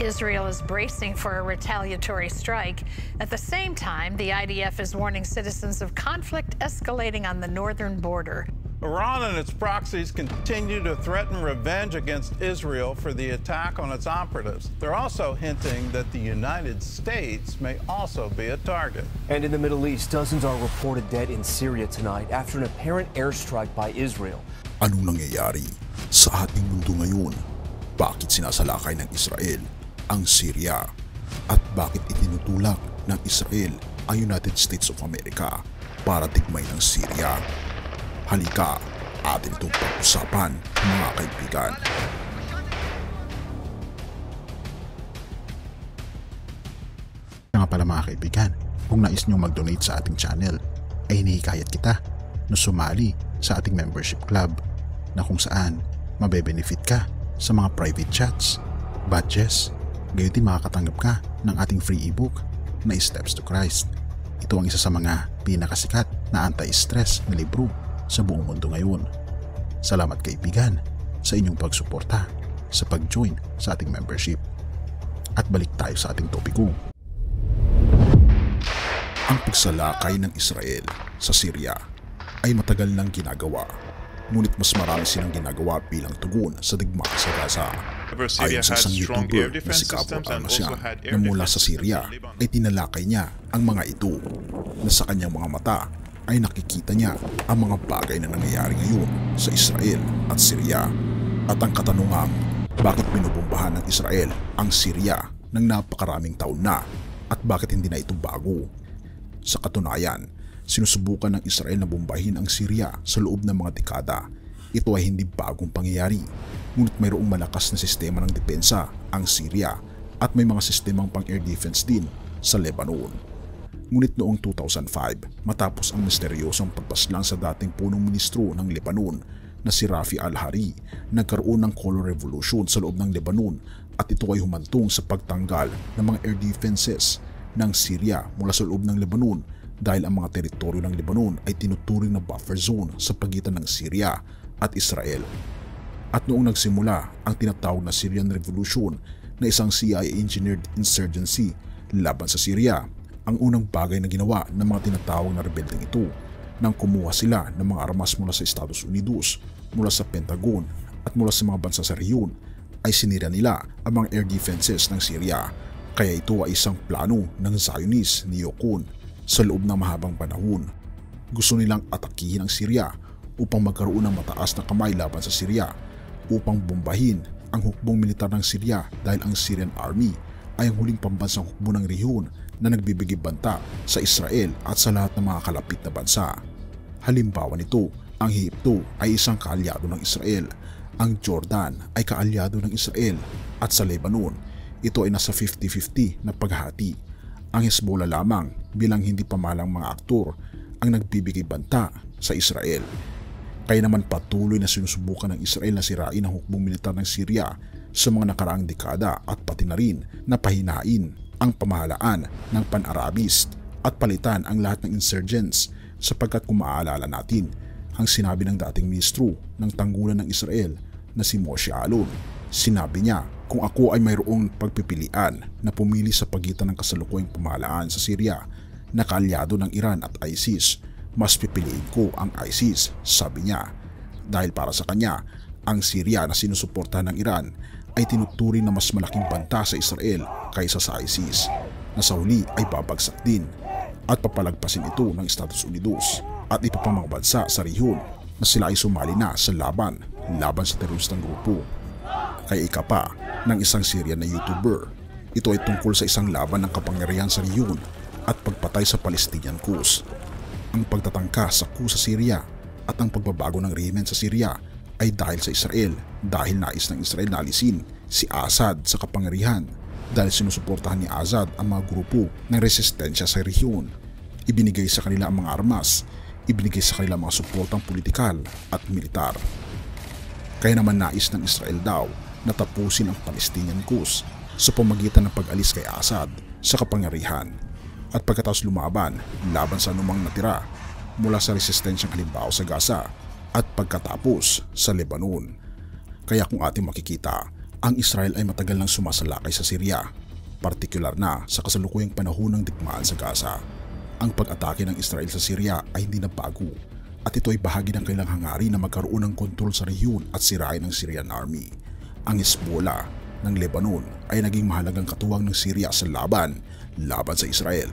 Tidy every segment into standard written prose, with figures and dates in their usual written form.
Israel is bracing for a retaliatory strike. At the same time, the IDF is warning citizens of conflict escalating on the northern border. Iran and its proxies continue to threaten revenge against Israel for the attack on its operatives. They're also hinting that the United States may also be a target. And in the Middle East, dozens are reported dead in Syria tonight after an apparent airstrike by Israel. Anong nangyayari sa ating mundo ngayon? Bakit sinasalakay ng Israel ang Syria? At bakit itinutulak ng Israel ang United States of America para digmay ng Syria? Halika, atin itong pag-usapan, mga kaibigan. Nga pala mga kaibigan, kung nais nyo mag-donate sa ating channel, ay hinihikayat kita na sumali sa ating membership club na kung saan mabe-benefit ka sa mga private chats, badges, gayon din makakatanggap ka ng ating free ebook na Steps to Christ. Ito ang isa sa mga pinakasikat na anti-stress na libro sa buong mundo ngayon. Salamat kaibigan sa inyong pagsuporta sa pag-join sa ating membership. At balik tayo sa ating topiko. Ang pagsalakay ng Israel sa Syria ay matagal nang ginagawa, ngunit mas marami silang ginagawa bilang tugon sa digmaan sa Gaza. Ayon sa isang YouTuber na si Gabor Almasyan na mula sa Syria ay tinalakay niya ang mga ito na sa kanyang mga mata ay nakikita niya ang mga bagay na nangyayari ngayon sa Israel at Syria. At ang katanungang, bakit binubombahan ng Israel ang Syria ng napakaraming taon na at bakit hindi na ito bago? Sa katunayan, sinusubukan ng Israel na bombahin ang Syria sa loob ng mga dekada. Ito ay hindi bagong pangyayari, ngunit mayroong malakas na sistema ng depensa ang Syria at may mga sistemang pang-air defense din sa Lebanon. Ngunit noong 2005, matapos ang misteryosong pagpaslang sa dating punong ministro ng Lebanon na si Rafi al-Hariri, nagkaroon ng color revolution sa loob ng Lebanon at ito ay humantong sa pagtanggal ng mga air defenses ng Syria mula sa loob ng Lebanon dahil ang mga teritoryo ng Lebanon ay tinuturing na buffer zone sa pagitan ng Syria at Israel. At noong nagsimula ang tinatawag na Syrian Revolution na isang CIA-engineered insurgency laban sa Syria, ang unang bagay na ginawa ng mga tinatawag na rebeldeng ito nang kumuha sila ng mga armas mula sa Estados Unidos, mula sa Pentagon at mula sa mga bansa sa rehiyon ay sinira nila ang mga air defenses ng Syria. Kaya ito ay isang plano ng Zionist niyokon sa loob ng mahabang panahon. Gusto nilang atakihin ang Syria upang magkaroon ng mataas na kamay laban sa Syria, upang bombahin ang hukbong militar ng Syria dahil ang Syrian Army ay ang huling pambansang hukbo ng rehiyon na nagbibigay banta sa Israel at sa lahat ng mga kalapit na bansa. Halimbawa nito, ang Ehipto ay isang kaalyado ng Israel, ang Jordan ay kaalyado ng Israel at sa Lebanon, ito ay nasa 50-50 na paghahati. Ang Hezbollah lamang bilang hindi pamahalang mga aktor ang nagbibigay banta sa Israel. Kaya naman patuloy na sinusubukan ng Israel na sirain ang hukbong militar ng Syria sa mga nakaraang dekada at pati na rin na pahinain ang pamahalaan ng pan-Arabist at palitan ang lahat ng insurgents, sapagkat kung maaalala natin ang sinabi ng dating ministro ng tanggulan ng Israel na si Moshe Yaalon. Sinabi niya, kung ako ay mayroong pagpipilian na pumili sa pagitan ng kasalukuyang pamahalaan sa Syria na kaalyado ng Iran at ISIS, mas pipiliin ko ang ISIS, sabi niya. Dahil para sa kanya, ang Syria na sinusuportahan ng Iran ay tinuturing na mas malaking banta sa Israel kaysa sa ISIS, na sa huli ay babagsak din at papalagpasin ito ng Estados Unidos at iba pang mga bansa sa rehiyon na sila ay sumali na sa laban sa teroristang grupo. Kaya ika pa ng isang Syrian na YouTuber, ito ay tungkol sa isang laban ng kapangyarihan sa rehiyon at pagpatay sa Palestinian cause. Ang pagtatangka sa coup sa Syria at ang pagbabago ng rehimen sa Syria ay dahil sa Israel, dahil nais ng Israel na alisin si Assad sa kapangyarihan dahil sinusuportahan ni Assad ang mga grupo ng resistensya sa rehiyon. Ibinigay sa kanila ang mga armas, ibinigay sa kanila mga suportang politikal at militar. Kaya naman nais ng Israel daw na tapusin ang Palestinian cause sa pamagitan ng pag-alis kay Assad sa kapangyarihan at pagkatapos lumaban laban sa anumang natira mula sa resistensyang halimbawa sa Gaza at pagkatapos sa Lebanon. Kaya kung ating makikita, Ang Israel ay matagal nang sumasalakay sa Syria, partikular na sa kasalukuyang panahon ng digmaan sa Gaza. Ang pag-atake ng Israel sa Syria ay hindi na bago at ito ay bahagi ng kanilang hangarin na magkaroon ng kontrol sa rehiyon at sirain ng Syrian Army. Ang Hezbollah ng Lebanon ay naging mahalagang katuwang ng Syria sa laban sa Israel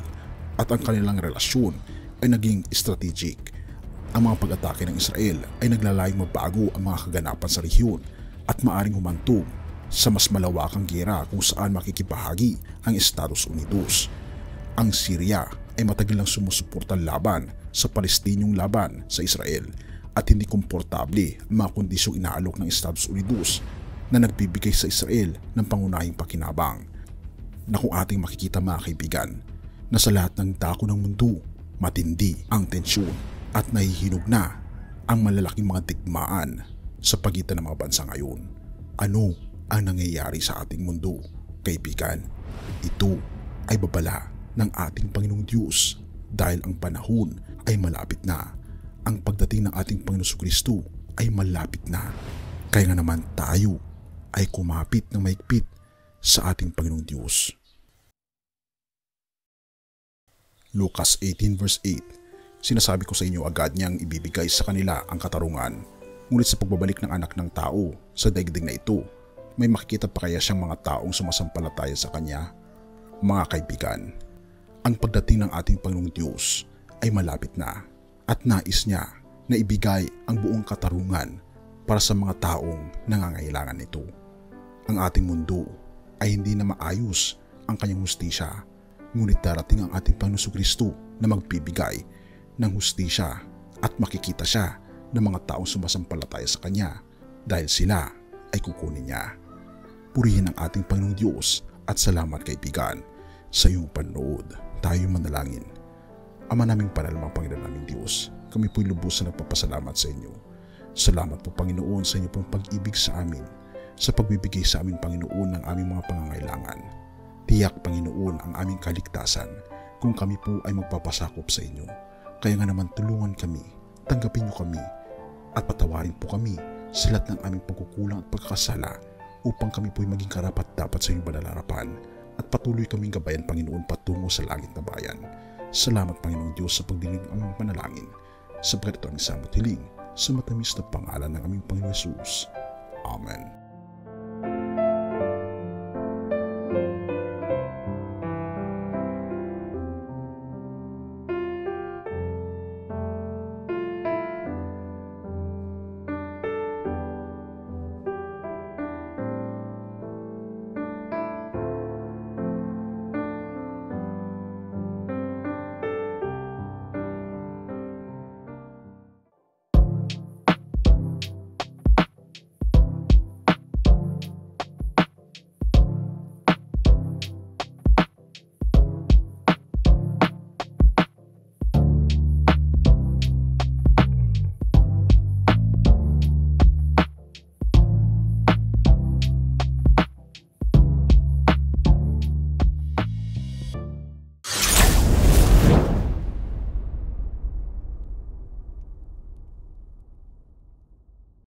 at ang kanilang relasyon ay naging strategic. Ang mga pag-atake ng Israel ay naglalayong mabago ang mga kaganapan sa rehiyon at maaring humantong sa mas malawakang giyera kung saan makikibahagi ang Estados Unidos. Ang Syria ay matagal nang sumusuporta laban sa Palestinyong laban sa Israel at hindi komportable ang mga kondisyong inaalok ng Estados Unidos na nagbibigay sa Israel ng pangunahing pakinabang. Na kung ating makikita mga kaibigan, na sa lahat ng dako ng mundo, matindi ang tensyon at nahihinog na ang malalaking mga digmaan sa pagitan ng mga bansa ngayon. Ano ang nangyayari sa ating mundo, kaibigan? Ito ay babala ng ating Panginoong Diyos dahil ang panahon ay malapit na. Ang pagdating ng ating Panginoong Kristo ay malapit na. Kaya nga naman tayo ay kumapit ng mahigpit sa ating Panginoong Diyos. Lucas 18 verse 8. Sinasabi ko sa inyo, agad niyang ibibigay sa kanila ang katarungan. Ngunit sa pagbabalik ng anak ng tao sa daigdig na ito, may makikita pa kaya siyang mga taong sumasampalataya sa kanya? Mga kaibigan, ang pagdating ng ating Panginoong Diyos ay malapit na at nais niya na ibigay ang buong katarungan para sa mga taong nangangailangan nito. Ang ating mundo ay hindi na maayos ang kanyang hustisya, ngunit darating ang ating Panginoong Kristo na magbibigay ng hustisya at makikita siya ng mga taong sumasampalataya sa kanya dahil sila ay kukunin niya. Purihin ang ating Panginoong Diyos at salamat kaibigan sa iyong panood. Tayo manalangin. Ama naming panalamang Panginoon naming Diyos, kami po'y lubos na nagpapasalamat sa inyo. Salamat po Panginoon sa inyo pong pag-ibig sa amin, sa pagbibigay sa amin Panginoon ng aming mga pangangailangan. Tiyak Panginoon ang aming kaligtasan kung kami po ay magpapasakop sa inyo. Kaya nga naman tulungan kami, tanggapin niyo kami at patawarin po kami sa lahat ng aming pagkukulang at pagkakasala upang kami po'y maging karapat-dapat sa inyong banal na harapan at patuloy kaming gabayan Panginoon patungo sa langit na bayan. Salamat Panginoong Diyos sa pagdinig ng aming panalangin. Sapagkat ito ang samot hiling sa matamis na pangalan ng aming Panginoon Jesus. Amen.